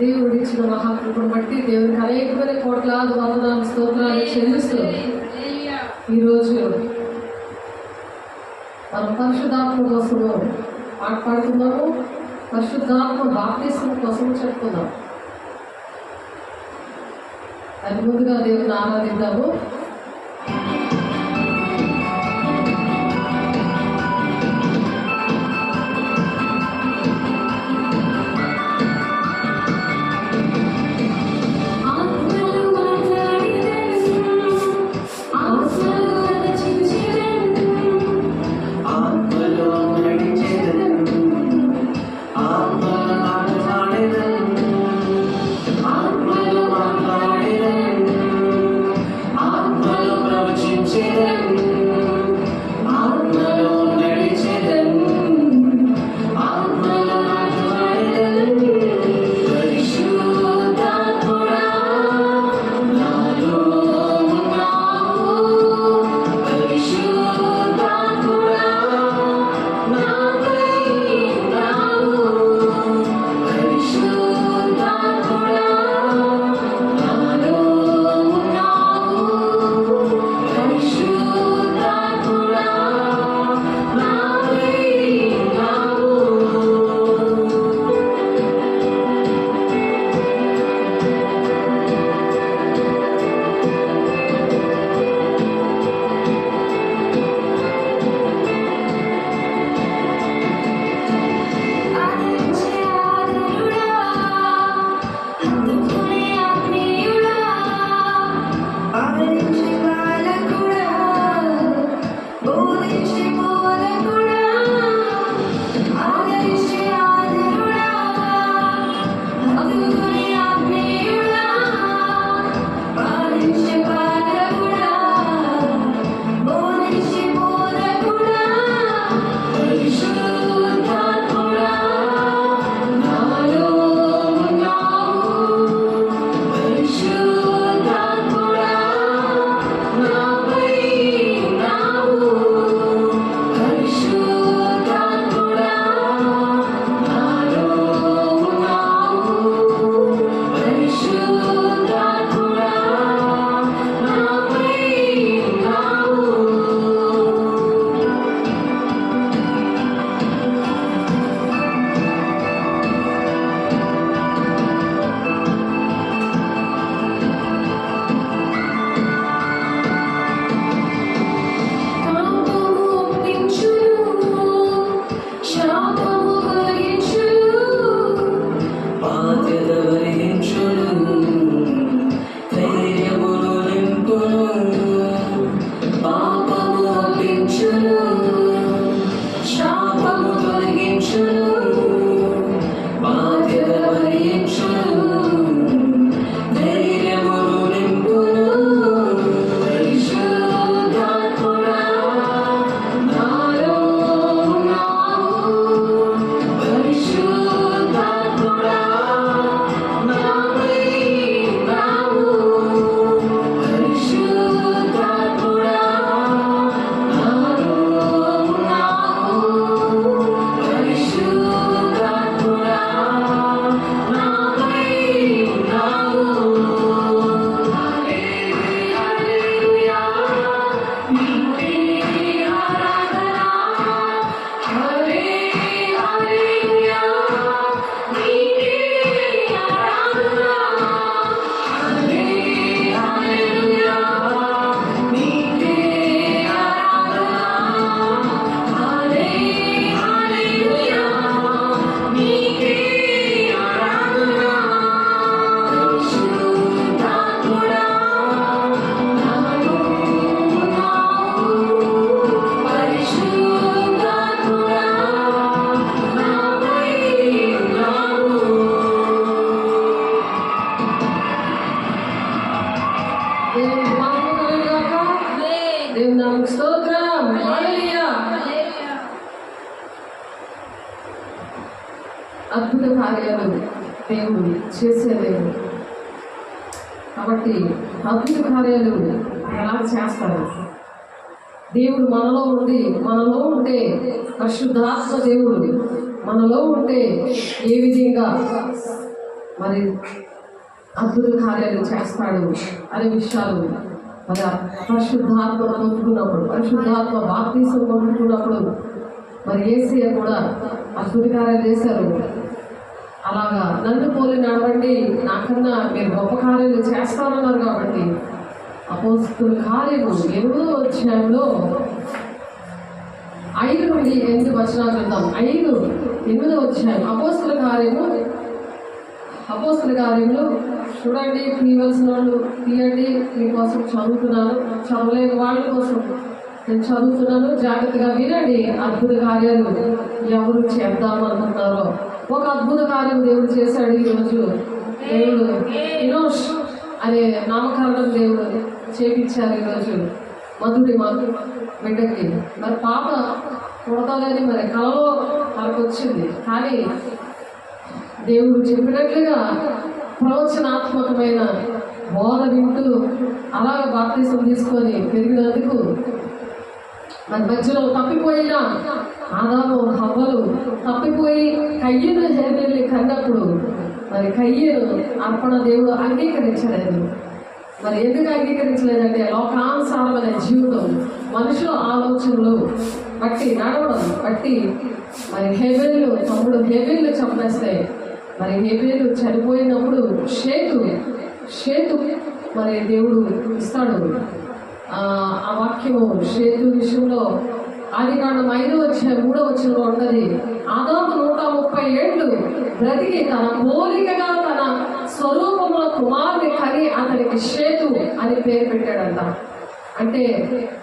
దేవుడు ఇచ్చిన మహాకృపను బట్టి దేవుడికి అనేకమైన కోట్లాది వందనాలు స్తోత్రాలు చెల్లిస్తూ ఈరోజు మనం పరిశుద్ధాత్మ కోసము మాట్లాడుతున్నాము. పరిశుద్ధాత్మ బాప్తిస్మం కోసం చెప్తున్నాం. అది ముందుగా దేవుని ఆరాధిద్దాము. అద్భుత కార్యాలు దేవుడు చేసే దేవుడు కాబట్టి అద్భుత కార్యాలు ఎలా చేస్తారు? దేవుడు మనలో ఉంటే పరిశుద్ధాత్మ దేవుడు మనలో ఉంటే ఏ విధంగా మరి అద్భుత కార్యాలు చేస్తాడు అనే విషయాలు మరి పరిశుద్ధాత్మ పొందుకున్నప్పుడు, పరిశుద్ధాత్మ బాప్తీసం పొందుకున్నప్పుడు మరి యేసయ్య కూడా అద్భుత కార్యాలు చేశారు. అలాగా నన్ను పోలి నడవండి, నాకన్నా మీరు గొప్ప కార్యాలు చేస్తారన్నారు. కాబట్టి అపోస్తలుల కార్యము 8వ అధ్యాయంలో 5 నుండి 8 వచనాలు చూద్దాం. 8వ అధ్యాయం అపోస్తలుల కార్యములు చూడండి. తీయవలసిన వాళ్ళు తీయండి, మీకోసం చదువుతున్నాను. చదవలేని వాళ్ళ కోసం నేను చదువుతున్నాను, జాగ్రత్తగా వినండి. అద్భుత కార్యాలు ఎవరు చేద్దామనుకుంటున్నారో ఒక అద్భుత కార్యం దేవుడు చేశాడు. ఈరోజు దేవుడు ఇనోష్ అనే నామకరణం దేవుడు చేపించారు. ఈరోజు మధుడి బిడ్డకి మరి పాప పుడతాదని మరి కలలో మనకు వచ్చింది. కానీ దేవుడు చెప్పినట్లుగా ప్రవచనాత్మకమైన బోధ వింటూ అలాగ బాప్తిసం తీసుకొని పెరిగినందుకు మరి మధ్యలో తప్పిపోయిన ఆదాము హవ్వలు తప్పిపోయి కయ్యను హేబెల్ని కన్నప్పుడు మరి కయ్యను అర్పణ దేవుడు అంగీకరించలేదు. మరి ఎందుకు అంగీకరించలేదంటే లోకానుసారమైన జీవితం, మనుషుల ఆలోచనలు బట్టి నడవడం బట్టి మరి హేబెలు తమ్ముడు హేబెలు చంపేస్తే మరి హేబెలు చనిపోయినప్పుడు షేతు మరి దేవుడు ఇస్తాడు. ఆ వాక్యము షేతు విషయంలో ఆదికాండం 5వ అధ్యాయం 3వ వచనంలో ఉన్నది. ఆదాము 130 ఏళ్ళు బ్రతికి తన పోలికగా తన స్వరూపముల కుమారుని కని అతనికి షేతు అని పేరు పెట్టాడంట. అంటే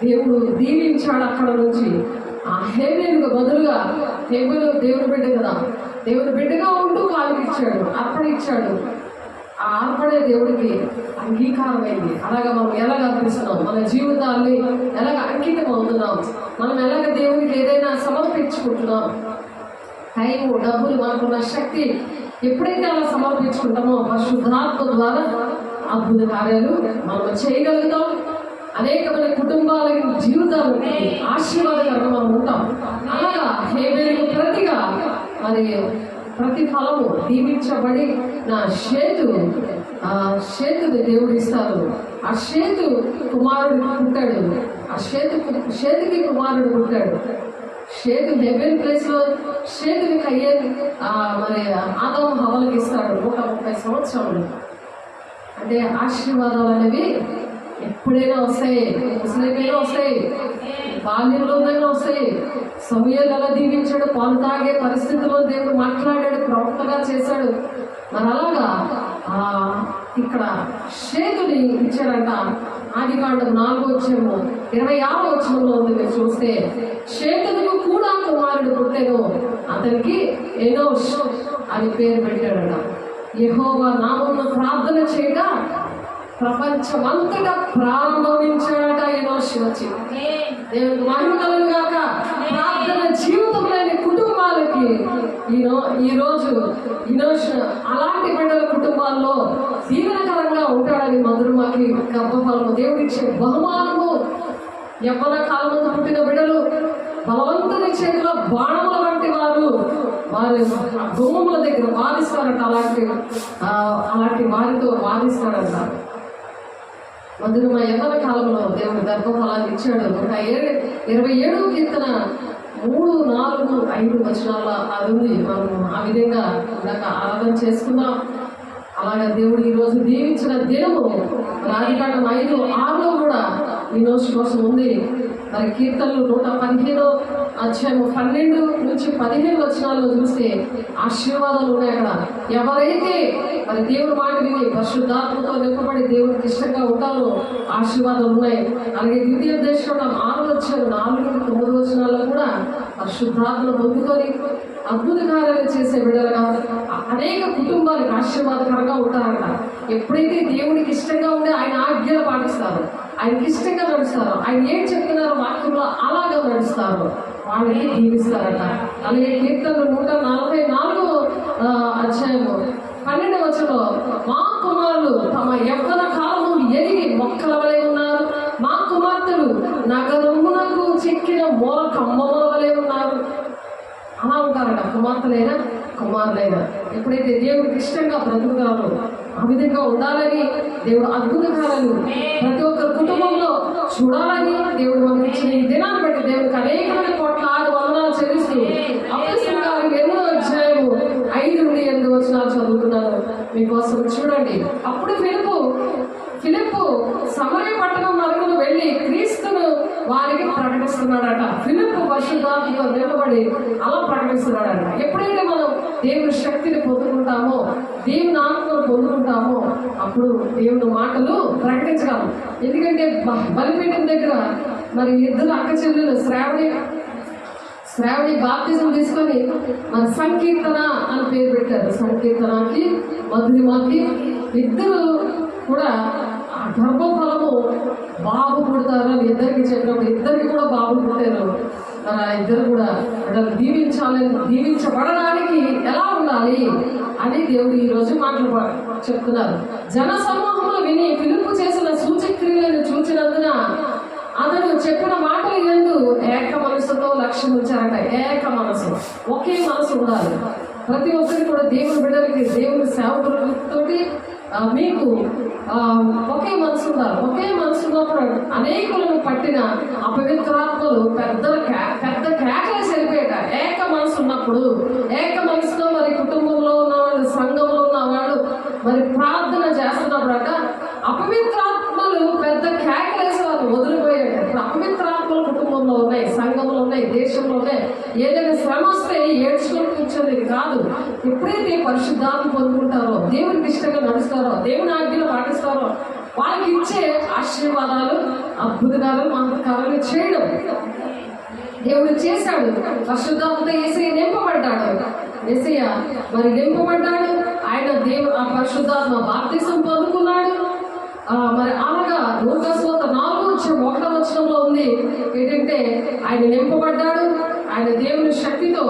దేవుడు దీవించాడు. అక్కడ నుంచి ఆ హేబెలుకు బదులుగా, హేబెలు దేవుడు బిడ్డ కదా, దేవుడు బిడ్డగా ఉంటూ కాలికిచ్చాడు, అర్పణిచ్చాడు. ఆ అర్పణే దేవుడికి అంగీకారమైంది. అలాగా మనం ఎలాగ అర్పిస్తున్నాం, మన జీవితాన్ని ఎలాగ అంకితం అవుతున్నాం, మనం ఎలాగ దేవుడికి ఏదైనా సమర్పించుకుంటున్నాం. టైము, డబ్బులు, మనకున్న శక్తి ఎప్పుడైతే అలా సమర్పించుకుంటామో పరిశుద్ధాత్మ ద్వారా అద్భుత కార్యాలు మనం చేయగలుగుతాం. అనేకమైన కుటుంబాల జీవితాలకు ఆశీర్వాదకరంగా మనం ఉంటాం. అలాగా హేబెలుకు ప్రతిగా మరి ప్రతిఫలము దీవించబడి నా షేతుని దేవుడు ఇస్తారు. ఆ షేతు కుమారుడు పుట్టాడు. ఆ షేతుకి కుమారుడు పుట్టాడు. షేతు హేబెల్ ప్లేస్ లో షేతుని కయ్యేది మరి ఆదాము హవ్వలకి ఇస్తాడు 130 సంవత్సరాలు. అంటే ఆశీర్వాదాలు అనేవి ఎప్పుడైనా వస్తాయి, ముసలికైనా వస్తాయి, బాల్యంలోనైనా వస్తాయి. సమూయేలు ఎలా దీవించాడు, పాలు తాగే పరిస్థితుల్లో దేవుడు మాట్లాడాడు, ప్రవక్తగా చేశాడు. మరి అలాగా ఇక్కడ షేతుని ఇచ్చాడంట. ఆదికాండం 4వ అధ్యాయము 26వ వచనంలో ఉంది. మీరు చూస్తే షేతునికి కూడా కుమారుడు పుట్టెను, అతనికి ఎనోష్ అని పేరు పెట్టాడట. యెహోవా నామమున ప్రార్థన చేయగా ప్రపంచమంతటా ప్రారంభించాడట ఎనోష్ వచ్చి. దేవునికి మహిమ కలుగును గాక. ప్రార్థన జీవితం లేని కుటుంబాలకి ఈరోజు ఎనోష్ అలాంటి బిడ్డల కుటుంబాల్లో దీవెనకరంగా ఉంటాడని మధురమాకి గర్భఫలము దేవుడిచ్చే బహుమానము. యవ్వన కాలమందు పుట్టిన బిడ్డలు బలవంతుని చేతిలో బాణముల వంటి వారు గుమ్మముల దగ్గర వాదిస్తారట. అలాంటి వారితో వాదిస్తాడంట. మధురమ యవ్వన కాలంలో దేవుడు గర్భఫలాన్ని ఇచ్చాడు. 127వ కీర్తన 3, 4, 5 వచనాల అది ఉంది. మనం ఆ విధంగా ఇందాక ఆరాధన చేసుకున్నాం. అలాగే దేవుడు ఈరోజు దీవించిన దినము ఆదికాండం 5, 6లో కూడా ఈరోజు కోసం ఉంది. మరి కీర్తనలు 115వ అధ్యాయము 12 నుంచి 15 వచనాల్లో చూస్తే ఆశీర్వాదాలు ఉన్నాయి. అక్కడ ఎవరైతే మరి దేవుడు మాట విని పరిశుద్ధాత్మతో నింపబడి దేవుడికి ఇష్టంగా ఉంటారో ఆశీర్వాదాలు ఉన్నాయి. అలాగే ద్వితీయ దేశం 6వ అధ్యాయం 4 నుండి 9 వచనాల్లో కూడా పరిశుద్ధాత్మను పొందుకొని అద్భుత కార్యాలు చేసే బిడ్డలుగా అనేక కుటుంబాలకు ఆశీర్వాదకరంగా ఉంటారంట. ఎప్పుడైతే దేవుడికి ఇష్టంగా ఉండే ఆయన ఆజ్ఞలు పాటిస్తారో, ఆయనకి ఇష్టంగా నడుస్తారో, ఆయన ఏం చెప్తున్నారో వాక్యంలో అలాగా నడుస్తారో వాళ్ళని దీవిస్తారట. అలాగే కీర్తనలు 144వ అధ్యాయము 12వ వచనంలో మా కుమారులు తమ యవ్వన కాలము ఎరిగి మొక్కల వలె ఉన్నారు, మా కుమార్తెలు నగరమునకు చెక్కిన మూల కమ్మముల వలె ఉన్నారు. అలా ఉంటారట. కుమార్తెలైనా కుమారులైన ఎప్పుడైతే దేవుడికి ఇష్టంగా బ్రతుకుతారో ఆ విధంగా ఉండాలని దేవుడు అద్భుతకాలను ప్రతి ఒక్కరి కుటుంబంలో చూడాలని దేవుడు మనకి ఇచ్చిన ఈ దినాన్ని బట్టి దేవుడికి అనేకమైన కోట్లాది వందనాలు చెల్లిస్తూ అపోస్తలుల కార్యాలు 8వ అధ్యాయము 5 నుండి 8 వచనాలు చదువుతున్నాను మీకోసం. చూడండి, అప్పుడు ఫిలిప్పు సమరయ పట్టణం వరకు వెళ్ళి క్రీస్తును వారికి ప్రకటిస్తున్నాడట. ఫిలిప్పు పరిశుద్ధాత్మతో నిలబడి అలా ప్రకటిస్తున్నాడట. ఎప్పుడైతే మనం దేవుని శక్తిని పొందుకుంటామో, దేవుని ఆత్మను పొందుకుంటామో అప్పుడు దేవుని మాటలు ప్రకటించగలం. ఎందుకంటే బలిపీఠం దగ్గర మరి ఇద్దరు అక్క చెల్లెలు శ్రావణి బాప్తిజం తీసుకొని మన సంకీర్తన అని పేరు పెట్టారు. సంకీర్తనకి మధురిమకి ఇద్దరు కూడా గర్భఫలము బాబు పుడతారు అని ఇద్దరికి చెప్పినప్పుడు ఇద్దరికి కూడా బాబు పుట్టారు. ఇద్దరు కూడా దీవించబడడానికి ఎలా ఉండాలి అని దేవుడు ఈరోజు మాటలు చెప్తున్నారు. జన సమూహంలో విని ఫిలిప్పు చేసిన సూచక్రియలను చూచినందున అతడు చెప్పిన మాటలు యందు ఏక మనసుతో లక్ష్యం ఉంచారట. ఏక మనసు, ఒకే మనసు ఉండాలి. ప్రతి ఒక్కరికి కూడా దేవుని బిడ్డలకి, దేవుని సేవకులతోటి మీకు ఒకే మనసు ఉండాలి. ఒకే మనసు ఉన్నప్పుడు అనేకులను పట్టిన అపవిత్రాత్మలు పెద్ద కేకలేసి వెళ్ళిపోయాట. ఏక మనసు ఉన్నప్పుడు, ఏక మనసులో మరి కుటుంబంలో ఉన్నవాళ్ళు, సంఘంలో ఉన్నవాళ్ళు మరి ప్రార్థన చేస్తున్నప్పుడట అపవిత్రాత్మలు పెద్ద కేకలేసి వాళ్ళు వదిలిపోయాడు. ఇప్పుడు అపవిత్రాత్మలు కుటుంబంలో ఉన్నాయి, సంఘంలో ఉన్నాయి, దేశంలో ఉన్నాయి. ఏదైనా శ్రమ వస్తే ఏడ్చుకొని కూర్చోలేదు కాదు. ఎప్పుడైతే పరిశుద్ధాత్మ పొందుకుంటారో, దేవునికి ఇష్టంగా నడుస్తారో, దేవుని ఆజ్ఞలు పాటిస్తారో వాళ్ళకి ఇచ్చే ఆశీర్వాదాలు, అద్భుతాలు, మహత్కారాలు చేయడం దేవుడు చేశాడు. పరిశుద్ధాత్మతో యేసయ్య నింపబడ్డాడు. యేసయ్య మరి నింపబడ్డాడు. ఆయన ఆ పరిశుద్ధాత్మ బాప్తిసం పొందుకున్నాడు. మరి అలాగా లూకాసు వార్త 4:1 వచనంలో ఉంది ఏంటంటే ఆయన నింపబడ్డాడు. ఆయన దేవుని శక్తితో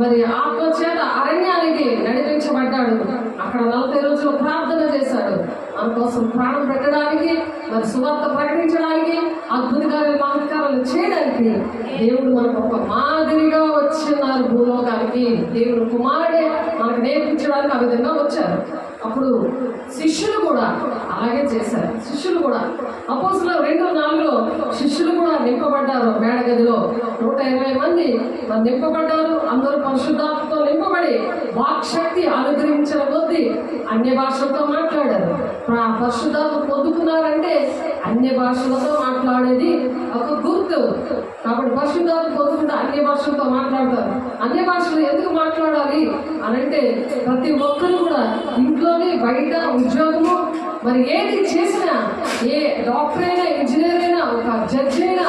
మరి ఆత్మ చేత అరణ్యానికి నడిపించబడ్డాడు. అక్కడ 40 రోజులు ప్రార్థన చేశాడు. అందుకోసం ప్రాణం పెట్టడానికి, మరి సువార్త ప్రకటించడానికి, అద్భుతకార్యాలు, మహత్కారాలు చేయడానికి దేవుడు మనకు ఒక మాదిరిగా వచ్చినారు భూలోకానికి. దేవుడు కుమారుడే మనకు నేర్పించడానికి ఆ విధంగా వచ్చారు. అప్పుడు శిష్యులు కూడా అలాగే చేశారు. శిష్యులు కూడా అపోస్తలుల 2:4 శిష్యులు కూడా నింపబడ్డారు. మేడగదిలో 120 మంది నింపబడ్డారు. అందరూ పరిశుద్ధాత్మతో నింపబడి వాక్శక్తి అనుగ్రహించిన కొద్దీ అన్య భాషలతో మాట్లాడారు. పరిశుద్ధాత్మ పొందుకున్నారంటే అన్య భాషలతో మాట్లాడేది ఒక గుర్తు. కాబట్టి పరిశుద్ధాత్మ పొందుకుంటే అన్య భాషలతో మాట్లాడతారు. అన్య భాషలు ఎందుకు మాట్లాడాలి అనంటే ప్రతి ఒక్కరు కూడా ఇంట్లోనే, బయట, ఉద్యోగము మరి ఏది చేసినా, ఏ డాక్టర్ అయినా, ఇంజనీర్ అయినా, ఒక జడ్జి అయినా,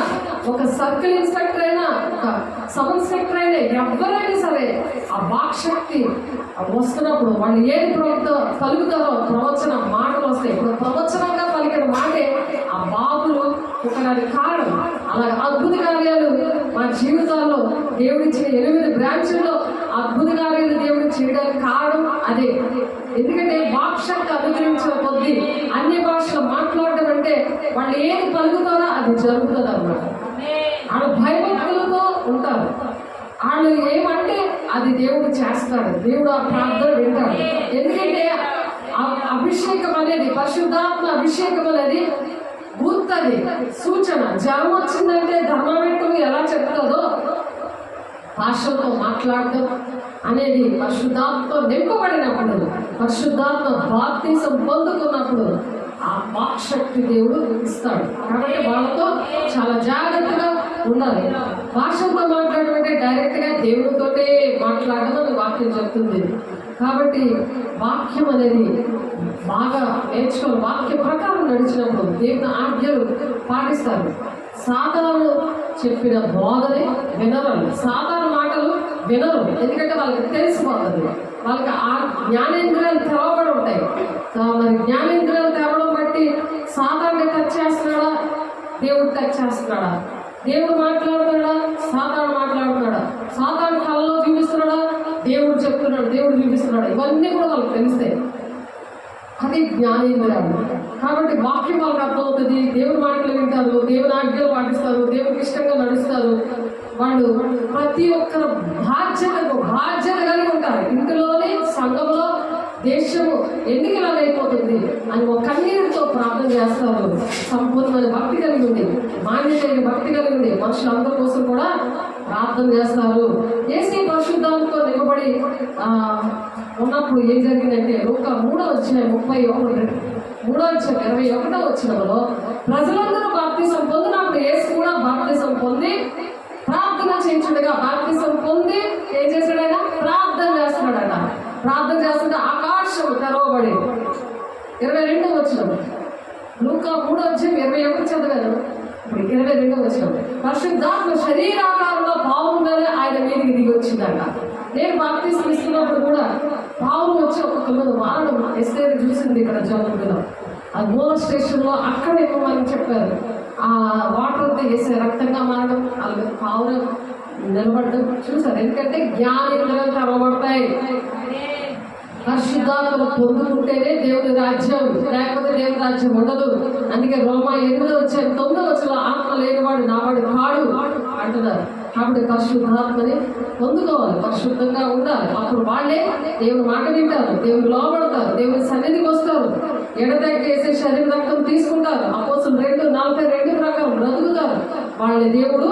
ఒక సర్కిల్ ఇన్స్పెక్టర్ అయినా, ఒక సబ్ ఇన్స్పెక్టర్ అయినా, ఎవరైనా సరే ఆ వాక్శక్తి వస్తున్నప్పుడు వాళ్ళు ఏది పలుకుతారో ప్రవచన మాటలు వస్తాయి. ఇప్పుడు ప్రవచనంగా పలికిన మాటే ఆ బాబులు ఒకదానికి కారణం. అలాగే అద్భుత కార్యాలు మా జీవితాల్లో దేవుడిచ్చిన 8 బ్రాంచుల్లో అద్భుత కార్యాలు దేవుడు చేయడానికి కారణం అదే. ఎందుకంటే వాక్శక్తి అనుగ్రహించిన కొద్దీ అన్య భాషలు మాట్లాడడం అంటే వాళ్ళు ఏది పలుకుతారో అది జరుగుతుంది అన్నమాట. వాళ్ళు భయభక్తులతో ఉంటారు. వాళ్ళు ఏమంటే అది దేవుడు చేస్తాడు. దేవుడు ఆ ప్రార్థన వింటాడు. ఎందుకంటే అభిషేకం అనేది, పరిశుద్ధాత్మ అభిషేకం అనేది గుర్తది, సూచన. జ్వరం వచ్చిందంటే ధర్మవేత్తం ఎలా చెప్తుందో భాషలతో మాట్లాడటం అనేది పరిశుద్ధాత్మతో నింపబడినప్పుడు, పరిశుద్ధాత్మ బాప్తిసం పొందుకున్నప్పుడు ఆ వాక్శక్తి దేవుడు ఇస్తాడు. కాబట్టి వాళ్ళతో చాలా జాగ్రత్తగా ఉండాలి. భాషలతో మాట్లాడడం అంటే డైరెక్ట్గా దేవుడితోటే మాట్లాడడం అని వాక్యం చెప్తుంది. కాబట్టి వాక్యం అనేది బాగా నేర్చుకొని వాక్య ప్రకారం నడిచినప్పుడు దేవుని ఆజ్ఞలు పాటిస్తారు. సాధారణ చెప్పిన బోధనే వినరు. సాధారణ మాటలు వినరు. ఎందుకంటే వాళ్ళకి తెలిసిపోతుంది. వాళ్ళకి ఆ జ్ఞానేంద్రియాలు తెరవబడి ఉంటాయి. మరి జ్ఞానేంద్రియాలు తెరవడం బట్టి సాధారణ టచ్ చేస్తున్నాడా, దేవుడు టచ్ చేస్తున్నాడా, దేవుడు మాట్లాడుతున్నాడా, సాధారణ మాట్లాడుతున్నాడా, సాధారణ కళ్ళలో చూపిస్తున్నాడా, దేవుడు చెప్తున్నాడు, దేవుడు చూపిస్తున్నాడు. ఇవన్నీ కూడా వాళ్ళకి తెలుస్తాయి. అది జ్ఞానేంద్రియాలు. కాబట్టి వాక్యం వాళ్ళకి అర్థమవుతుంది. దేవుని మాటలు వింటారు, దేవుని ఆజ్ఞలు పాటిస్తారు, దేవునికి ఇష్టంగా నడుస్తారు. వాళ్ళు ప్రతి ఒక్కరు బాధ్యత కలిగి ఉంటారు. ఇంటిలోని, సంఘంలో, దేశము ఎందుకు ఇలా అయిపోతుంది అని ఒక కన్నీరుతో ప్రార్థన చేస్తారు. సంపూర్ణమైన భక్తి కలిగి ఉంది, మాన్యమైన భక్తి కలిగి ఉంది, మనుషులందరి కోసం కూడా ప్రార్థన చేస్తారు. ఏసీ పరిశుద్ధాలతో నిలబడి ఉన్నప్పుడు ఏం జరిగిందంటే ఒక 3:21 ప్రజలందరూ బాప్తిసం పొందినప్పుడు యేసు కూడా బాప్తిసం పొంది ప్రార్థన చేయించుడుగా బాప్తిసం పొంది ఏం చేశాడైనా ప్రార్థన చేస్తున్నాడట. ప్రార్థన చేస్తుంటే ఆకాశం తెరవబడి 22వ వచనం, లూకా 3:21 చదివాను. ఇప్పుడు 22వ వచనం, పరిశుద్ధాత్మ శరీరాకారంలో పావుగానే ఆయన మీదకి దిగి వచ్చిందట. నేను బాప్తిసం ఇస్తున్నప్పుడు కూడా పావులు వచ్చి ఒక 9 వారం ఎస్టేట్ చూసింది ఇక్కడ జనంలో. ఆ మూల స్టేషన్లో అక్కడ ఇవ్వమని చెప్పారు. ఆ వాటర్ వేసే రక్తంగా మారడం, వాళ్ళు పావులు నిలబడడం చూసారు. ఎందుకంటే జ్ఞానేంద్రియాలు తెరవబడతాయి. పరిశుద్ధాత్మను పొందుకుంటేనే దేవుని రాజ్యం, లేకపోతే దేవుని రాజ్యం ఉండదు. అందుకే రోమా 8:9 ఆత్మ లేనివాడు నావాడు కాడు అంటున్నారు. కాబట్టి పరిశుద్ధాత్మని పొందుకోవాలి, పరిశుద్ధంగా ఉండాలి. అప్పుడు వాళ్ళే దేవుని మాట వింటారు, దేవుని లోబడతారు, దేవుని సన్నిధికి వస్తారు, ఎడతెగేసే శరీర రక్తం తీసుకుంటారు, అపోస్తులు 2:42 ప్రకారం బ్రతుకుతారు. వాళ్ళని దేవుడు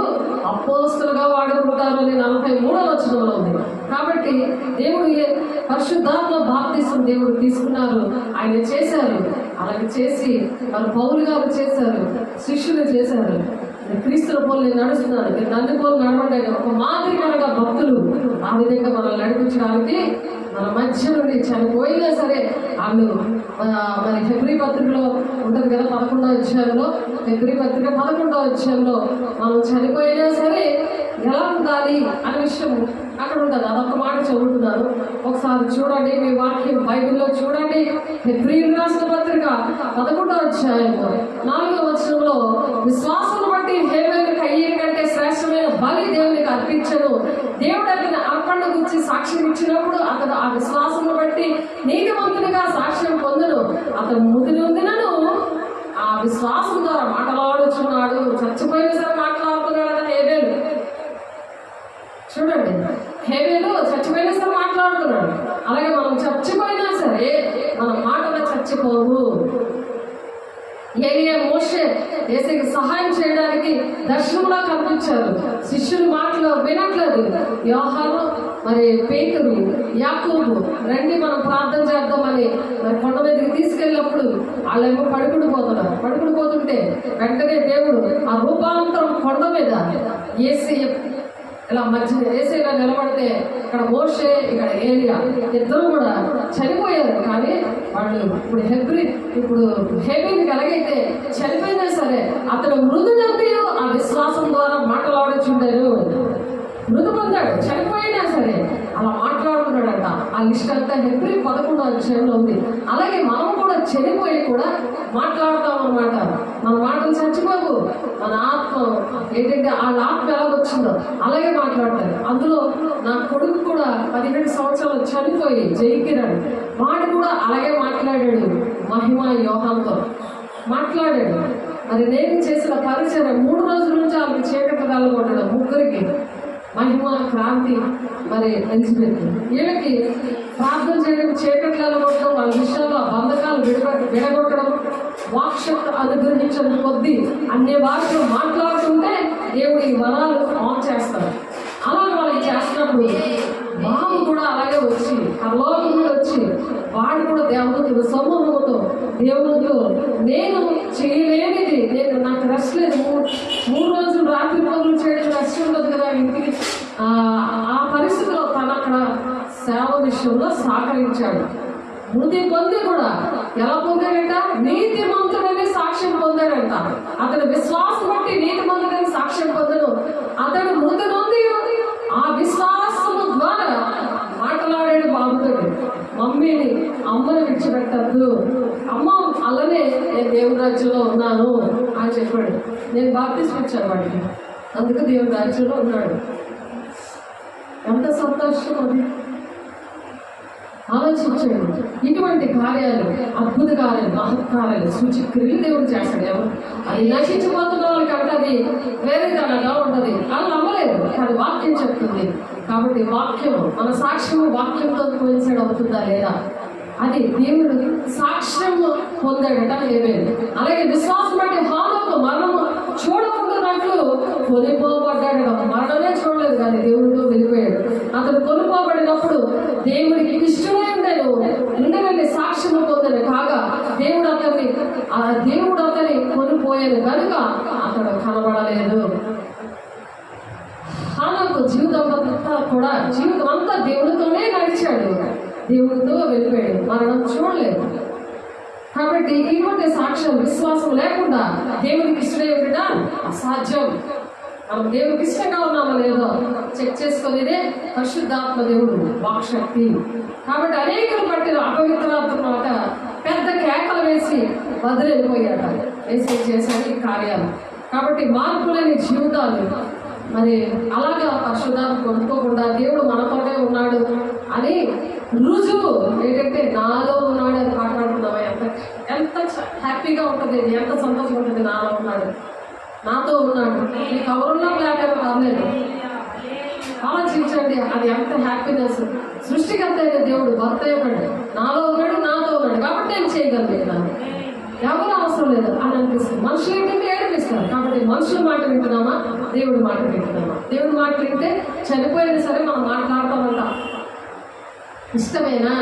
అపోస్తులుగా వాడుకుంటారు అని 43వ వచనంలో ఉంది. కాబట్టి దేవుడు పరిశుద్ధాత్మ బాప్తిసం దేవుడు తీసుకున్నారు, ఆయన చేశారు. అలాగే చేసి వాళ్ళు పౌలు గారు చేశారు, శిష్యులు చేశారు. క్రీస్తుల పోలు నేను నడుస్తున్నాను, నేను నన్ను పోలు నడవండి. ఒక మాదిరికరంగా భక్తులు ఆ విధంగా మనల్ని నడిపించడానికి మన మధ్య నుండి చనిపోయినా సరే వాళ్ళు మరి ఫిబ్రవరి పత్రికలో ఉంటుంది కదా 11వ అధ్యాయంలో, ఫిబ్రవరి పత్రిక 11వ అధ్యాయంలో మనం చనిపోయినా సరే ఎలా ఉండాలి అనే విషయం అక్కడ ఉంటుంది. అదొక మాట చదువుతున్నాను, ఒకసారి చూడండి. మీ వాక్యం బైబిల్లో చూడండి. ఫిబ్రవరి రాసిన పత్రిక 11వ అధ్యాయంలో 4వ వచనంలో, విశ్వాసం బట్టి హేబేలు కయ్యని కంటే శ్రేష్టమైన బలి దేవునికి అర్పించను. దేవుడు అతని అర్పణ గురించి సాక్ష్యం ఇచ్చినప్పుడు అతను ఆ విశ్వాసం బట్టి నీతిమంతునిగా సాక్ష్యం పొందును. అతను మృతి నొందినను ఆ విశ్వాసం ద్వారా మాట్లాడుచున్నాడు. చచ్చిపోయిన సరే మాట్లాడుతున్నాడు కదా హేబేలు. చూడండి, హేబేలు చచ్చిపోయినా సరే మాట్లాడుతున్నాడు. అలాగే మనం చచ్చిపోయినా సరే మన మాటలు చచ్చిపోవు. ఏలియా మోషే యేసుకి సహాయం చేయడానికి దర్శనంలో కనిపించారు. శిష్యులు మాటలు వినట్లేదు. యోహాను, మరి పేతురు, యాకోబు రండి మనం ప్రార్థన చేద్దామని మరి కొండ మీదకి తీసుకెళ్ళినప్పుడు వాళ్ళేమో పడుకుడిపోతుంటే వెంటనే దేవుడు ఆ రూపాంతరం కొండ మీద ఏసీ ఇలా మధ్య ఏసీ ఇలా నిలబడితే ఇక్కడ మోషే, ఇక్కడ ఏలియా ఇద్దరు కూడా చనిపోయారు. కానీ వాళ్ళు ఇప్పుడు హేబేలుకి ఎలాగైతే చనిపోయినా సరే అతను మృదునంది ఆ విశ్వాసం ద్వారా మాట్లాడుచుంటారు. మృదు పొందాడు, చనిపోయినా సరే అలా మాట్లాడుతున్నాడట. ఆ లిస్ట్ అంతా ఫిబ్రవరి 11వ అధ్యాయంలో ఉంది. అలాగే మనం కూడా చనిపోయి కూడా మాట్లాడతాం అన్నమాట. మన మాటలు చచ్చిపోవు. మన ఆత్మ ఏంటంటే వాళ్ళ ఆత్మ ఎలా వచ్చిందో అలాగే మాట్లాడతారు. అందులో నా కొడుకు కూడా 17 సంవత్సరాలు చనిపోయి జైకిరాడు. వాడు కూడా అలాగే మాట్లాడాడు. మహిమ యోహాన్తో మాట్లాడాడు. మరి నేను చేసిన పరిచయం 3 రోజుల నుంచి వాళ్ళకి చీకటి వెళ్ళగొట్టడం, ముగ్గురికి మహిమ, క్రాంతి, మరి ఎలిజబెత్, వీళ్ళకి ప్రార్థన చేయడం, చీకట్లు వెళ్ళగొట్టడం, వాళ్ళ విషయాల్లో బంధకాలు విడగొట్టడం, వాక్శక్తి అనుగ్రహించడం కొద్దీ అన్ని భాషలు మాట్లాడుతుంటే దేవుడు ఈ వరాలు ఆన్ చేస్తారు. అలాగే వాళ్ళకి చేస్తున్నప్పుడు బాబు కూడా అలాగే వచ్చి పరలోకం కూడా వచ్చి వాడు కూడా దేవతలు సమూహంతో దేవుడితో నేను చేయలేనిది, నాకు రెస్ట్ లేదు, 3 రోజులు రాత్రి పనులు చేయడం రెస్ట్ ఉండదు కదా ఇంటికి. ఆ పరిస్థితిలో తను అక్కడ సేవ విషయంలో సహకరించాడు. మృతి పొంది కూడా ఎలా పొందాడంట? నీతిమంతుడని సాక్ష్యం పొందాడంట. అతని విశ్వాసం బట్టి నీతిమంతుడని సాక్ష్యం పొందను. అతడు మృతి నొంది ఆ విశ్వాసము ద్వారా మాట్లాడాడు బాబుతో. మమ్మీని, అమ్మని విడిచిపెట్టద్దు, అమ్మ అలానే నేను దేవుని రాజ్యంలో ఉన్నాను అని చెప్పాడు. నేను బాప్తిస్మం ఇచ్చాను వాడికి, అందుకు దేవుని రాజ్యంలో ఉన్నాడు. ఎంత సంతోషం అది. ఆలోచించండి. ఇటువంటి కార్యాలు, అద్భుత కార్యాలు, మహత్కార్యాలు, సూచక్రియలు దేవుడు చేస్తాడు. ఎవరు అది నశించిపోతున్న వాళ్ళకంటే అది వేరే తనగా ఉంటుంది, వాళ్ళు నమ్మలేదు. కానీ వాక్యం చెప్తుంది. కాబట్టి వాక్యం, మన సాక్ష్యం వాక్యంతో కోయిన్సైడ్ అవుతుందా లేదా, అది దేవుడు సాక్ష్యం పొందాడట లేవేది. అలాగే విశ్వాసం అంటే హానోకు మరణము చూడకుండానట్లు కొనిపోబడ్డాడు. మరణమే చూడలేదు కానీ దేవుడితో వెళ్ళిపోయాడు. అతను కొనిపోబడినప్పుడు దేవుడికి ఇష్టమే ఉండేది సాక్ష్యం పొందాడు. కాగా దేవుడు అతన్ని కొనిపోయాడు కనుక అతడు కనబడలేదు. హానోకు జీవితం అంతా దేవుడితోనే నడిచాడు, దేవుడితో వెళ్ళిపోయాడు, మరణం చూడలేదు. కాబట్టి ఇటువంటి సాక్ష్యం, విశ్వాసం లేకుండా దేవుడికి ఇష్టమేమిట అసాధ్యం. మనం దేవుడికి ఇష్టంగా ఉన్నామో లేదో చెక్ చేసుకునేదే పరిశుద్ధాత్మ దేవుడు వాక్శక్తి. కాబట్టి అనేకలు పట్టిన అపవిత్రాత్మ మాట పెద్ద కేకలు వేసి వదిలిపోయాట, వేసి చేశాడు ఈ కార్యాలు. కాబట్టి మార్పు లేని జీవితాలు, మరి అలాగా పరిశుద్ధాత్మ కొనుక్కోకుండా దేవుడు మనతోనే ఉన్నాడు అని రుజువు ఏంటంటే నాలో ఉన్నాడు అని మాట్లాడుతున్నావా, ఎంత హ్యాపీగా ఉంటుంది, ఎంత సంతోషం ఉంటుంది. నాలో ఉన్నాడు, నాతో ఉన్నాడు. ఈ కవరుల్లో లేకపోతే పర్లేదు, ఆలోచించండి అది ఎంత హ్యాపీనెస్. సృష్టికర్త అయిన దేవుడు భర్త ఇవ్వండి, నాలో ఉన్నాడు, నాతో ఉన్నాడు కాబట్టి నేను చేయగలుగుతున్నాను, ఎవరు అవసరం లేదు అని అనిపిస్తుంది. మనుషులు ఏంటంటే ఏడిపిస్తారు. కాబట్టి మనుషుల మాట వింటున్నామా, దేవుడి మాట వింటున్నామా? దేవుడి మాట వింటే చనిపోయినా సరే మనం మాట్లాడతామంటాం. ఇష్టమేనా?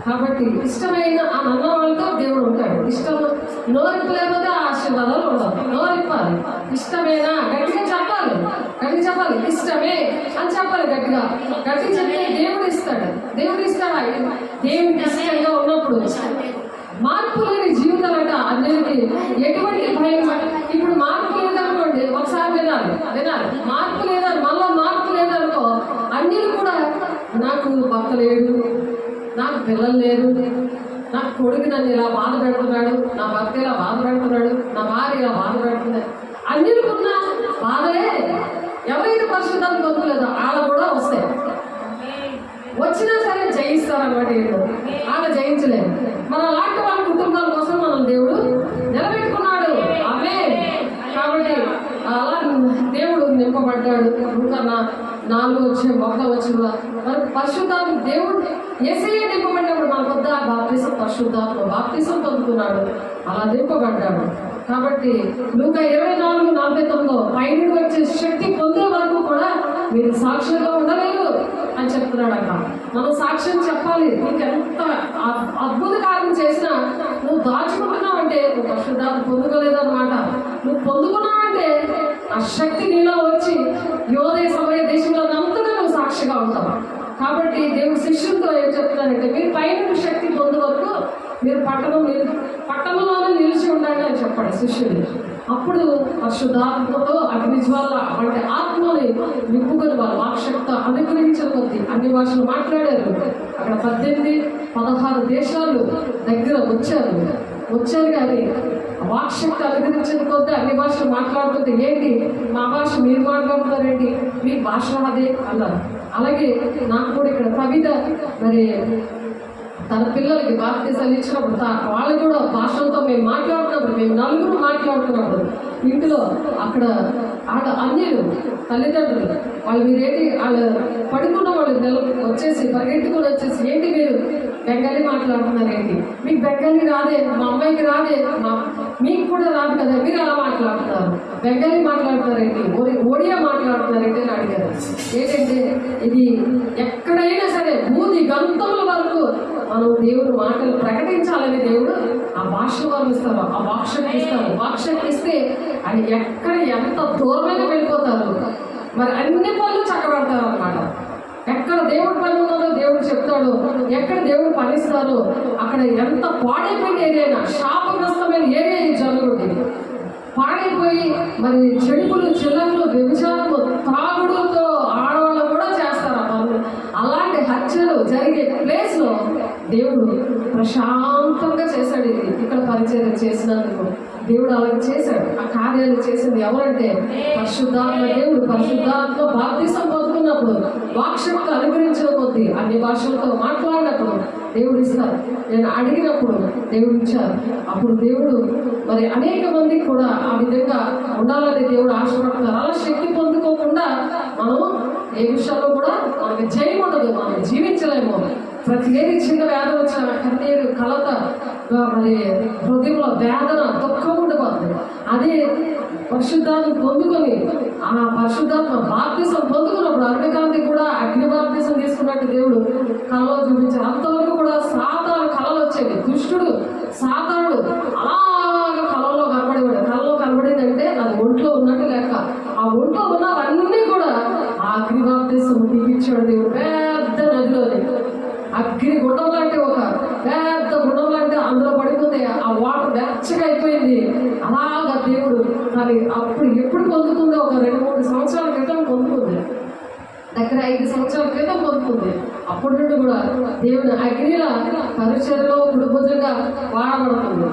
కాబట్టి ఇష్టమైన ఆ నన్న వాళ్ళతో దేవుడు ఉంటాడు. ఇష్టం నోరిప్పు లేకపోతే ఆ ఆశీర్వాదాలు ఉండవు. నోరిప్పాలి. ఇష్టమేనా గట్టిగా చెప్పాలి, గట్టిగా చెప్పాలి. ఇష్టమే అని చెప్పాలి గట్టిగా. గట్టి చెప్తే దేవుడు ఇస్తాడు. దేవుడికి ఇష్టంగా ఉన్నప్పుడు మార్పు లేని జీవితాలట అందరికి ఎటువంటి భయం. ఇప్పుడు మార్పు లేదనుకోండి, ఒకసారి వినాలి. మార్పు లేదని మళ్ళా మార్పు లేదనుకో, అన్నీ కూడా నాకు భర్త లేడు, నాకు పిల్లలు లేరు, నాకు కొడుకు నన్ను ఇలా బాధ పెడుతున్నాడు, నా భర్త ఇలా బాధ పెడుతున్నాడు, నా భార్య ఇలా బాధ పెడుతుంది, అన్నిటికున్న బాధే. ఎవరైతే పరిశుద్ధాన్ని పొందలేదో వాళ్ళ కూడా వస్తాయి. వచ్చినా సరే జయిస్తారన్నమాట. ఏంటో వాళ్ళ జయించలేదు. మన లాంటి వాళ్ళ కుటుంబాల కోసం మనం దేవుడు నిలబెట్టుకున్నాడు. అవే కాబట్టి అలా దేవుడు నింపబడ్డాడు. ఇంకా 4 వచ్చే 1 వచ్చిన మరి పరిశుద్ధాత్మ దేవుడు యేసయ్య నింపబడినప్పుడు మన వద్ద బాప్తిసం, పరిశుద్ధాత్మ బాప్తిసం పొందుకున్నాడు, అలా నింపబడ్డాడు. కాబట్టి లూకా 24:49 పైన వచ్చే శక్తి పొందే వరకు కూడా మీరు సాక్ష్యంగా ఉండలేరు అని చెప్తున్నాడట. మనం సాక్ష్యం చెప్పాలి. నీకు ఎంత అద్భుత కార్యం చేసినా నువ్వు దాచుకుంటున్నావంటే నువ్వు పరిశుద్ధాత్మ పొందుకోలేదన్నమాట. నువ్వు పొందుకున్నావంటే ఆ శక్తి నీలో వచ్చి యోదయ సమయ దేశంలో అంతగా నువ్వు సాక్షిగా ఉంటావు. కాబట్టి దేవుడు శిష్యులతో ఏం చెప్తున్నారంటే, మీరు పైన శక్తి పొందే వరకు మీరు పట్టణంలోనే నిలిచి ఉండండి అని చెప్పాడు శిష్యులు. అప్పుడు పరిశుద్ధాత్మతో అగ్నిజ్వాల అంటే ఆత్మని నింపుకొని వాళ్ళ వాక్శక్తి అనుగ్రహించిన కొద్ది అన్ని భాషలు మాట్లాడారు. అక్కడ 18-16 దేశాలు దగ్గర వచ్చారు కానీ వాక్శక్తి అనుగ్రహించిన కొద్ది అన్ని భాషలు మాట్లాడుతుంటే, ఏంటి మా భాష మీరు మాట్లాడుతున్నారేంటి, మీ భాష అదే అన్నారు. అలాగే నాకు కూడా ఇక్కడ కవిత మరి తన పిల్లలకి బాప్తిసాలు ఇచ్చినప్పుడు వాళ్ళు కూడా భాషలతో మేము మాట్లాడుతున్నప్పుడు, మేము నలుగురు మాట్లాడుతున్నప్పుడు ఇంట్లో అక్కడ అన్యులు తల్లిదండ్రులు వాళ్ళు మీరేంటి వాళ్ళు పడుకున్న వాళ్ళు వచ్చేసి పరిగెట్టుకుని వచ్చేసి, ఏంటి మీరు బెంగాలీ మాట్లాడుతున్నారేంటి, మీకు బెంగాలీ రాదే, మా అమ్మాయికి రాదే, మీకు కూడా రాదు కదా, మీరు అలా మాట్లాడుతున్నారు, బెంగాలీ మాట్లాడుతున్నారేంటి, ఒడియా మాట్లాడుతున్నారేంటి అని అడిగారు. ఏంటంటే ఇది ఎక్కడైనా సరే భూమి గంతముల వరకు మనం దేవుడు మాటలు ప్రకటించాలని దేవుడు ఆ భాష వర్ణిస్తారు, ఆ వాక్శక్తి ఇస్తారు. వాక్శక్తి ఇస్తే అది ఎక్కడ ఎంత దూరమైనా వెళ్ళిపోతారు. మరి అన్ని పనులు చక్కబడతారు అన్నమాట. ఎక్కడ దేవుడు పని ఉన్నదో దేవుడు చెప్తాడు, ఎక్కడ దేవుడు పనిస్తారో అక్కడ ఎంత పాడైపోయిన ఏరియా, శాపగ్రస్తమైన ఏరియా ఈ జరుగుతుంది. పాడైపోయి మరి చెడుపులు, చిల్లలు, వ్యభిచారము, తాగుడుతో ఆడవాళ్ళు కూడా చేస్తారు ఆ పనులు. అలాంటి హత్యలు జరిగే ప్లేస్లో దేవుడు ప్రశాంతంగా చేశాడు. ఇది ఇక్కడ పరిచయం చేసినందుకు దేవుడు అలాగే చేశాడు. ఆ కార్యాలు చేసింది ఎవరంటే పరిశుద్ధాత్మ దేవుడు. పరిశుద్ధాత్మ బాప్తిసం పొందుకున్నప్పుడు వాక్శక్తి అనుగ్రహించిన కొద్దీ అన్ని భాషలతో మాట్లాడినప్పుడు దేవుడు ఇస్తారు. నేను అడిగినప్పుడు దేవుడు ఇచ్చారు. అప్పుడు దేవుడు మరి అనేక మందికి కూడా ఆ విధంగా ఉండాలని దేవుడు ఆశపడుతున్నారు. అలా శక్తి పొందుకోకుండా మనం ఏ విషయాల్లో కూడా మనకి జయం ఉండదు, మనం జీవించలేము. ప్రతి ఏది చిన్న వేదన వచ్చిన కన్నీరు కలత, మరి హృదయంలో వేదన దుఃఖం ఉండిపోతుంది. అదే పరిశుద్ధాన్ని పొందుకొని ఆ పరిశుద్ధాత్మ బాప్తిసం పొందుకున్నప్పుడు అగ్నికాంతి కూడా అగ్ని బాప్తిసం తీసుకున్నట్టు దేవుడు కళలో చూపించారు. అంతవరకు కూడా సాతాను కళలు వచ్చేవి. దుష్టుడు సాతానుడు అలాగా కళలో కనబడేవాడు. కళలో కనబడిందంటే అది ఒంట్లో ఉన్నట్టు లెక్క. ఆ ఒంట్లో ఉన్నవన్నీ కూడా ఆ అగ్ని బాప్తిసం తీపించాడు దేవుడు. పెద్ద నదిలోనే అగ్ని గుండం లాంటి ఒక పెద్ద గుండం లాంటి అందులో పడిపోతే ఆ వాటర్ వెచ్చగా అయిపోయింది. అలాగా దేవుడు మరి అప్పుడు ఎప్పుడు పొందుకుందో ఒక 2-3 సంవత్సరాల క్రితం పొందుకుంది. దగ్గర 5 సంవత్సరాల క్రితం పొందుకుంది. అప్పటి నుండి కూడా దేవుడు అగ్నిల పరిచర్యలో కుటుంబంగా వాడబడుతుంది.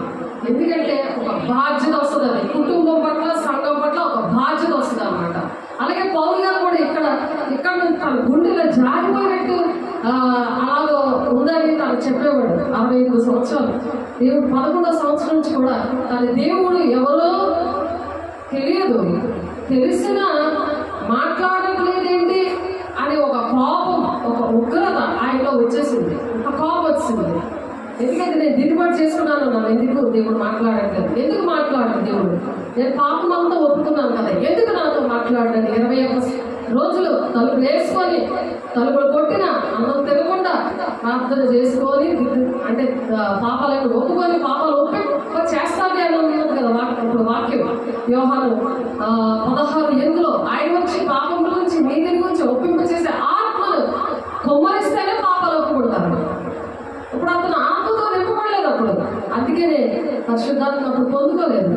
ఎందుకంటే ఒక బాధ్యత వస్తుంది. అది కుటుంబం పట్ల సంఘం పట్ల ఒక బాధ్యత వస్తుంది అన్నమాట. అలాగే పౌలు గారు కూడా ఇక్కడ తన గుండెలో జారిపోయినట్టు అలాగో ఉందని తను చెప్పేవాడు. 65 సంవత్సరాలు దేవుడు 11వ సంవత్సరం నుంచి కూడా తన దేవుడు ఎవరో తెలియదు, తెలిసినా మాట్లాడట్లేదేంటి అని ఒక కోపం, ఒక ఉగ్రత ఆయనలో వచ్చేసింది. ఒక కోపం వచ్చింది. ఎందుకంటే నేను దిద్దుబాటు చేసుకున్నాను అన్నాను. ఎందుకు దేవుడు మాట్లాడట్లేదు? ఎందుకు మాట్లాడలేదు దేవుడు? నేను పాపం అంతా ఒప్పుకున్నాను కదా, ఎందుకు నాతో మాట్లాడలేదు? 21 రోజులు తలుపులు వేసుకొని తలుపులు కొట్టిన అన్నం తినకుండా ప్రార్థన చేసుకొని అంటే పాపాలను ఒప్పుకొని పాపాలు ఒప్పి చేస్తానే అని ఉన్నది కదా ఇప్పుడు వాక్యం. యోహాను 16:8 ఆయన వచ్చి పాపం గురించి నీతి గురించి ఒప్పింప చేసే ఆత్మను కొమ్మరిస్తేనే పాపాలు ఒప్పుకుంటారు. ఇప్పుడు అతను ఆత్మతో నింపబడలేదు. అప్పుడు అందుకనే పరిశుద్ధాత్మ అప్పుడు పొందుకోలేదు.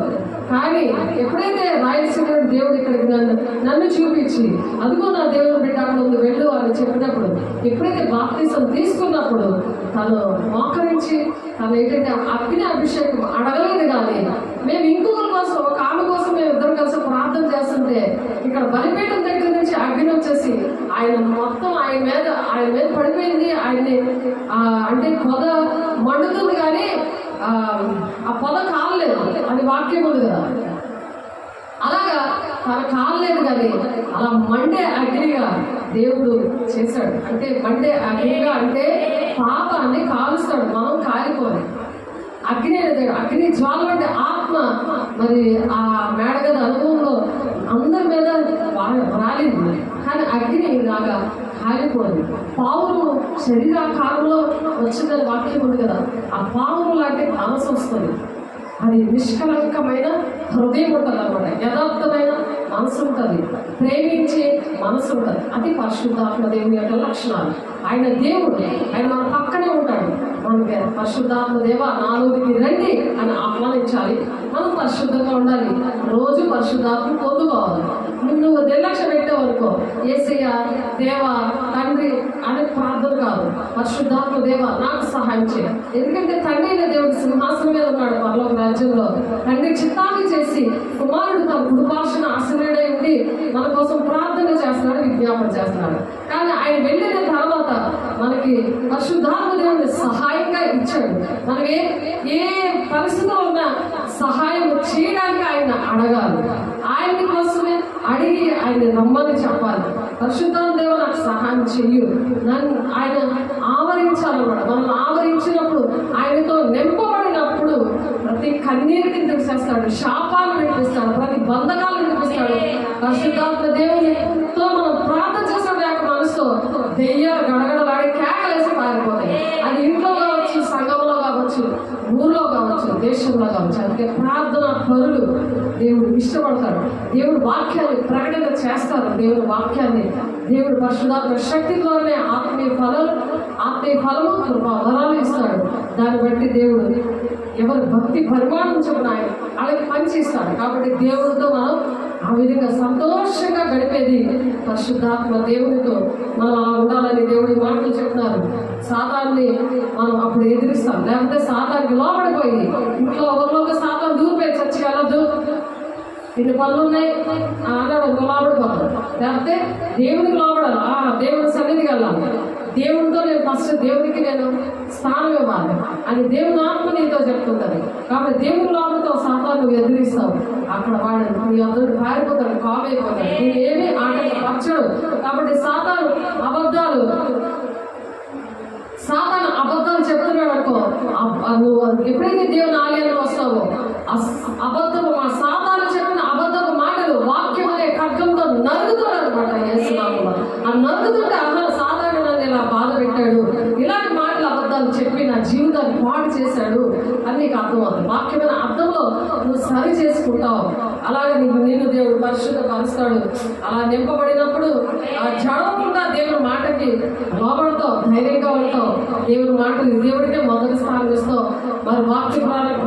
కానీ ఎప్పుడైతే రాయలసీమ దేవుడు ఇక్కడికి నన్ను చూపించి అదిగో నా దేవుడు బిడ్డ అక్కడ ఉంది వెళ్ళు అని చెప్పినప్పుడు, ఎప్పుడైతే బాప్తిసం తీసుకున్నప్పుడు తను మోకరించి తను ఏంటంటే అగ్ని అభిషేకం అడగలేదు. కానీ మేము ఇంకొకరి కోసం, ఒక ఆమె కోసం మేము ఇద్దరు కలిసి ప్రార్థన చేస్తుంటే ఇక్కడ బలిపీఠం దగ్గర నుంచి అగ్ని వచ్చేసి ఆయన మొత్తం ఆయన మీద పడిపోయింది. ఆయన్ని అంటే పొద మండుతుంది కానీ ఆ పొద కాలలేదు అని వాక్యం ఉంది కదా. అలాగా తన కాలలేదు కానీ అలా మండే అగ్నిగా దేవుడు చేశాడు. అంటే మండే అగ్నిగా అంటే పాపాన్ని కాలుస్తాడు, మనం కాలిపోవాలి. అగ్ని అనేది అగ్ని జ్వాల అంటే ఆత్మ. మరి ఆ మేడగద అనుభవంలో అందరి మీద రాలింది కానీ అగ్ని లాగా కాలిపోయింది. పావులు శరీరాకారంలో వచ్చిందని వాక్యం ఉంది కదా. ఆ పావులు లాంటి మనసు వస్తుంది. అది నిష్కలంకమైన హృదయం ఉంటుంది అన్నమాట. యథార్థమైన మనసు ఉంటుంది, ప్రేమించే మనసు ఉంటుంది. అది పరిశుద్ధాత్మ దేవుని యొక్క లక్షణాలు. ఆయన దేవుడు, ఆయన మన పక్కనే ఉంటాడు. మనకి పరిశుద్ధాత్మ దేవ నాలోకి రండి అని ఆహ్వానించాలి. మనం పరిశుద్ధంగా ఉండాలి. రోజు పరిశుద్ధాత్మ పొందుకోవాలి. నువ్వు నిర్లక్ష్యం పెట్టావు అనుకో, యేసయ్య దేవ తండ్రి అనే ప్రార్థన కాదు. పరిశుద్ధాత్మ దేవ నాకు సహాయం చేయ. ఎందుకంటే తండ్రి అయిన దేవుడు సింహాసనం మీద ఉన్నాడు పరలోక రాజ్యంలో. తండ్రి చిత్తాన్ని చేసి కుమారుడు తన కుటుంబార్షణ ఆశ్రయుడై ఉండి మన కోసం ప్రార్థన చేస్తున్నాడు, విజ్ఞాపన చేస్తున్నాడు. కానీ ఆయన వెళ్ళిన తర్వాత మనకి పరిశుద్ధాత్మ దేవుడిని సహాయంగా ఇచ్చాడు. మనం ఏ పరిస్థితిలో ఉన్నా సహాయం చేయడానికి ఆయన అడగాలి. ఆయన కోసమే అడిగి ఆయన రమ్మని చెప్పాలి. పరిశుద్ధాత్మ దేవుడు నాకు సహాయం చెయ్యు, నన్ను ఆయన ఆవరించాలన్నమాట. మనం ఆవరించినప్పుడు ఆయనతో నింపబడినప్పుడు ప్రతి కన్నీరుని తెలిసేస్తాడు, శాపాలు వినిపిస్తాడు, ప్రతి బంధకాలు వినిపిస్తాడు. పరిశుద్ధాత్మ దేవునితో మనం ప్రార్థన చేసే లేక మనసుతో దెయ్యాలు గడగడలాడి కేకలేసి పారిపోతాయి. అది ఇంట్లో కావచ్చు, సంఘంలో కావచ్చు, ఊర్లో కావచ్చు, దేశంలో కావచ్చు. అందుకే ప్రార్థన పరులు దేవుడు ఇష్టపడతాడు. దేవుడు వాక్యాన్ని ప్రకటన చేస్తారు. దేవుడు వాక్యాన్ని దేవుడు పరిశుద్ధాత్మ శక్తి ద్వారానే ఆత్మీయ ఫలము కృపా వరాలు ఇస్తాడు. దాన్ని బట్టి దేవుడు ఎవరు భక్తి పరిమాణం చొప్పున ఆయన అలాగే పనిచేస్తాడు. కాబట్టి దేవుడితో మనం ఆ విధంగా సంతోషంగా గడిపేది పరిశుద్ధాత్మ దేవునితో మనం అలా ఉండాలని దేవుడి మాటలు చెప్తున్నారు. సాతాన్ని మనం అప్పుడు ఎదిరిస్తాం. లేకపోతే సాతానికి లోపడిపోయి ఇంట్లో ఒకరిలోకి సాతాన్ని దూరిపోయి చచ్చిగా ఇన్ని పనులు ఉన్నాయి అన్నాడు లోబడిపోతాను. లేకపోతే దేవునికి లోబడాలి, దేవుని సన్నిధికి వెళ్ళాలి, దేవునితో నేను ఫస్ట్ దేవునికి నేను స్థానం ఇవ్వాలి అని దేవుని ఆత్మ నీతో చెప్తుంటది. కాబట్టి దేవుని లోపలతో సాతాను నువ్వు ఎదిరిస్తావు, అక్కడ వాడు నీ అందరికి పారిపోతాడు, కావైపోతాడు, నేను ఏమీ ఆటంకపరచడు. కాబట్టి సాతాను అబద్ధాలు చెప్తున్నాడు అనుకో, నువ్వు ఎప్పుడైతే దేవుని ఆలయానికి వస్తావో అబద్ధము సాతాను చెప్పిన అబద్ధపు మాటలు వాక్యం అనే ఖడ్గంతో నరుగుతాడు అనమాట. యేసునామములో ఆ నరుగుతుంటే సాతాను నన్ను ఇలా బాధ పెట్టాడు, ఇలాంటి మాటలు అబద్ధాలు చెప్పి నా జీవితాన్ని పాడు చేశాడు అని నీకు అర్థమవుతుంది. వాక్యమైన అర్థంలో నువ్వు సరి చేసుకుంటావు. అలాగే నిన్ను దేవుడు పరిశుద్ధపరుస్తాడు. అలా నింపబడినప్పుడు ఆ జడవకుండా దేవుని మాటకి లోబడతావు, ధైర్యంగా ఉంటావు, దేవుని మాటలు దేవుడికే మొదటి స్థానం ఇస్తావు, మరి వాక్య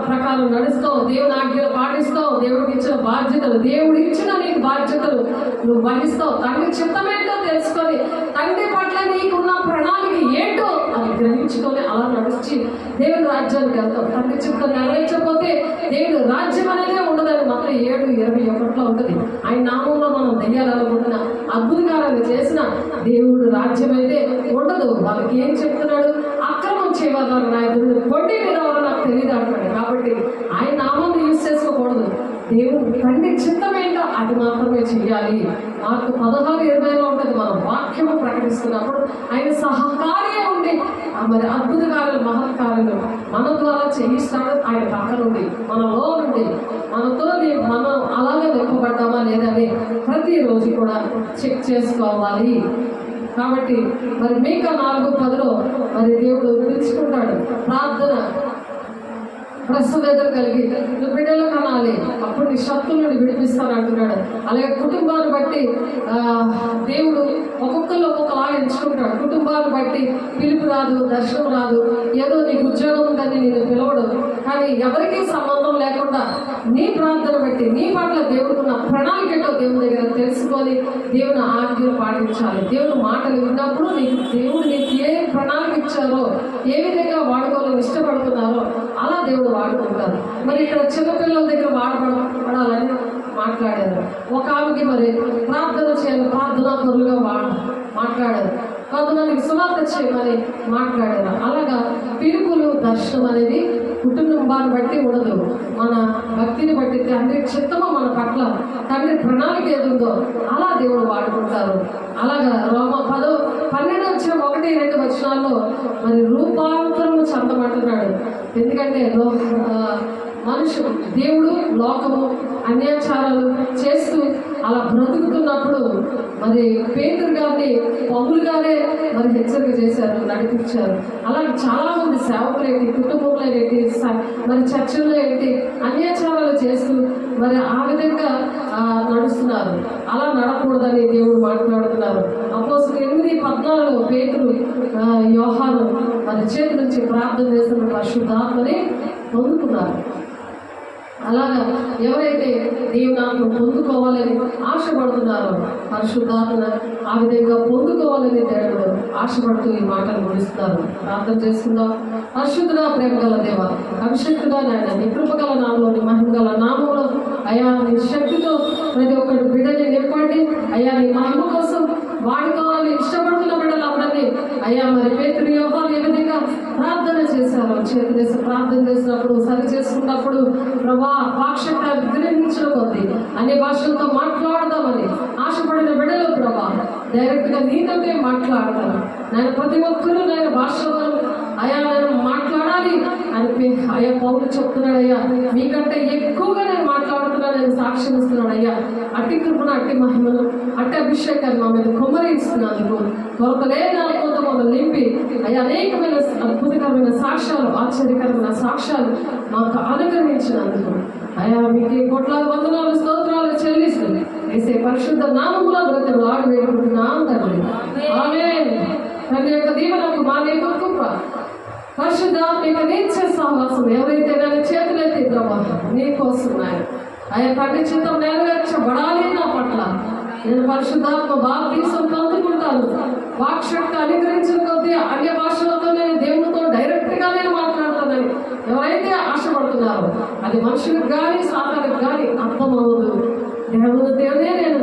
ప్రకారం నడుస్తావు, దేవుని ఆజ్ఞలు పాటిస్తావు, దేవుడికి ఇచ్చిన బాధ్యతలు, దేవుడు ఇచ్చిన నీకు బాధ్యతలు నువ్వు వహిస్తావు. తండ్రి చిత్తమేంటో తెలుసుకొని తండ్రి పట్ల నీకున్న ప్రణాళిక ఏంటో అని గ్రహించుకొని అలా నడిచి దేవుని రాజ్యానికి వెళ్తావు. తండ్రి చిత్తం నెరవేర్చకపోతే దేవుడు రాజ్యం అనేది ఉండదని మాత్రం 7:21 ఉంటుంది. ఆయన నామంలో మనం దెయ్యాలనుకుంటున్న అద్భుతకారాలు చేసిన దేవుడు రాజ్యం అయితే ఉండదు. వాళ్ళకి ఏం చెప్తున్నాడు? అక్రమం చేయవాలని నాయకుడు కొట్టి మీరు ఎవరో నాకు తెలియదు అంటాడు. కాబట్టి ఆయన నామాన్ని యూజ్ చేసుకోకూడదు. దేవుడు తండ్రి చిత్తం ఏంటో అది మాత్రమే చెయ్యాలి. మార్కు 16:20 ఉంటుంది. మనం వాక్యము ప్రకటిస్తున్నప్పుడు ఆయన సహకార్యం ఉండి మరి అద్భుత కార్యాలు మహత్కార్యాలు మన ద్వారా చేయిస్తాడు. ఆయన పక్కన నుండి మనలో నుండి మనతో మనం అలాగే నింపబడ్డామా లేదని ప్రతిరోజు కూడా చెక్ చేసుకోవాలి. కాబట్టి మరి మీకా 4:10 మరి దేవుడు పిలుచుకుంటాడు. ప్రార్థన ప్రసవేదన కలిగి నువ్వు బిడ్డలు కనాలి, అప్పుడు నీ శక్తుల నుండి విడిపిస్తాను అంటున్నాడు. అలాగే కుటుంబాన్ని బట్టి దేవుడు ఒక్కొక్కరు ఒక్కొక్కలా ఎంచుకుంటాడు. కుటుంబాన్ని బట్టి పిలుపు రాదు, దర్శనం రాదు, ఏదో నీకు ఉద్యోగం ఉందని నేను పిలవడు. కానీ ఎవరికీ సంబంధం లేకుండా నీ ప్రార్థన బట్టి నీ పట్ల దేవుడు ఉన్న ప్రణాళిక ఏంటో దేవుని దగ్గర తెలుసుకొని దేవుని ఆజ్ఞలు పాటించాలి. దేవుని మాటలు విన్నప్పుడు దేవుడు నీకు ఏ ప్రణాళిక ఇచ్చారో, ఏ విధంగా వాడుకోవాలని ఇష్టపడుతున్నారో అలా దేవుడు వాడుకుంటారు. మరి ఇక్కడ చిన్నపిల్లల దగ్గర వాడబడాలని మాట్లాడారు. ఒక ఆమెకి మరి ప్రార్థన చేయాలి, ప్రార్థనా పరులుగా మాట్లాడారు. కొంతమందికి సువార్త చేయమని మాట్లాడారు. అలాగా పిలుపులు దర్శనం అనేది కుటుంబాన్ని బట్టి ఉండదు, మన భక్తిని బట్టి తండ్రి చిత్తము మన పట్ల తండ్రి ప్రణాళిక ఏదుందో అలా దేవుడు వాడుకుంటారు. అలాగా రోమ 12:1-2 వచనాల్లో మరి రూపాంతరము చెందమంటున్నాడు. ఎందుకంటే మనుషులు దేవుడు లోకము అన్యాచారాలు చేస్తూ అలా బ్రతుకుతున్నప్పుడు మరి పేతురు గారిని పౌలు గారే మరి హెచ్చరిక చేశారు, నడిపించారు. అలాగే చాలా మంది సేవకులు ఏంటి, కుటుంబంలో ఏంటి, మరి చర్చల్లో ఏంటి అన్యాచారాలు చేస్తూ మరి ఆ విధంగా నడుస్తున్నారు. అలా నడకూడదని దేవుడు మాట్లాడుతున్నారు. అపోస్తలులు 8:14 పేతురు యోహాను మరి చేతి నుంచి ప్రార్థన చేస్తున్న పరిశుద్ధాత్మని పొందుకున్నారు. అలాగా ఎవరైతే దేవునాత్మ పొందుకోవాలని ఆశపడుతున్నారో పరిశుద్ధాత్మ ఆ విధంగా పొందుకోవాలని దేవుడు ఆశపడుతూ ఈ మాటలు ముగిస్తున్నారు. ప్రార్థన చేసుకుందాం. పరిశుద్ధుడా, ప్రేమ గల దేవ, అభిషక్తుడా నాయన, నీ కృపగల నామంలో, నీ మహిమ గల నామంలో అయా నీ శక్తితో ప్రతి ఒక్కటి బిడ్డని నింపండి. అయా నీ మహిమ కోసం వాడుకోవాలని ఇష్టపడుతున్న బిడ్డలందరినీ అయ్యా మరి పేతురు యోహాను ఏ విధంగా ప్రార్థన చేశారు, చేసి ప్రార్థన చేసినప్పుడు సరి చేసుకున్నప్పుడు ప్రభా పాక్షిక విగ్రహించడం కొద్ది అన్ని భాషలతో మాట్లాడదామని ఆశపడిన బిడ్డలు ప్రభా డైరెక్ట్ గా నీతోనే మాట్లాడతాను. నేను ప్రతి ఒక్కరూ నేను భాషలో అయా నేను మాట్లాడాలి అని అయ్యా పౌరులు చెప్తున్నాడు. అయ్యా మీకంటే ఎక్కువగా నేను మాట్లాడుతున్నాను, నేను సాక్ష్యం ఇస్తున్నాడు. అయ్యా అట్టి కృపణ, అట్టి మహిమను, అట్టి అభిషేకాన్ని మా మీద కుమ్మరిస్తున్నందుకు కొరతలే నాలుగుతో మమ్మల్ని నింపి అయ్యా అనేకమైన అద్భుతకరమైన సాక్ష్యాలు, ఆశ్చర్యకరమైన సాక్ష్యాలు మాకు అనుగ్రహించినందుకు అయ్యా మీకు కోట్లాది వందనాలు స్తోత్రాలు చెల్లిస్తుంది. వేసే పరిశుద్ధ నామములో బ్రతులు ఆడు వేడుకుంటున్నాం తండ్రి. ఆమేన్. తండ్రి యొక్క దీవెనకు మా నీకు కృప పరిశుద్ధ మీకు నిత్య సహవాసం ఎవరైతే నన్ను చేతులెత్తి ప్రభా నీకోసం ఆయన అయ్యా తండ్రి చిత్తం నెరవేర్చబడాలి నా పట్ల. నేను పరిశుద్ధాత్మ బాప్తీసం పొందుకుంటాను. వాక్శక్తి అనుగ్రహించిన కొద్దీ అన్య భాషలతో నేను దేవునితో డైరెక్ట్ గా నేను మాట్లాడుతానని ఎవరైతే ఆశపడుతున్నారో అది మనుషులకు కానీ సాతానికి కానీ అర్థమవ్వదు. దేవుడే నేను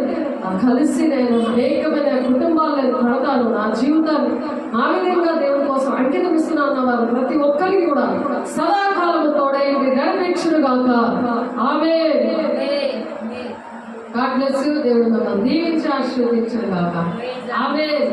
కలిసి నేను అనేకమైన కుటుంబాలు నేను కడతాను, నా జీవితాన్ని ఆ విధంగా దేవుడి కోసం అంకితం ఇస్తున్నా అన్న వారు ప్రతి ఒక్కరికి కూడా సదాకాలము తోడై నడిపించును గాక. ఆమేన్. God bless you. దేవుడు మిమ్మల్ని దీవించి ఆశీర్వదించును గాక. ఆమేన్.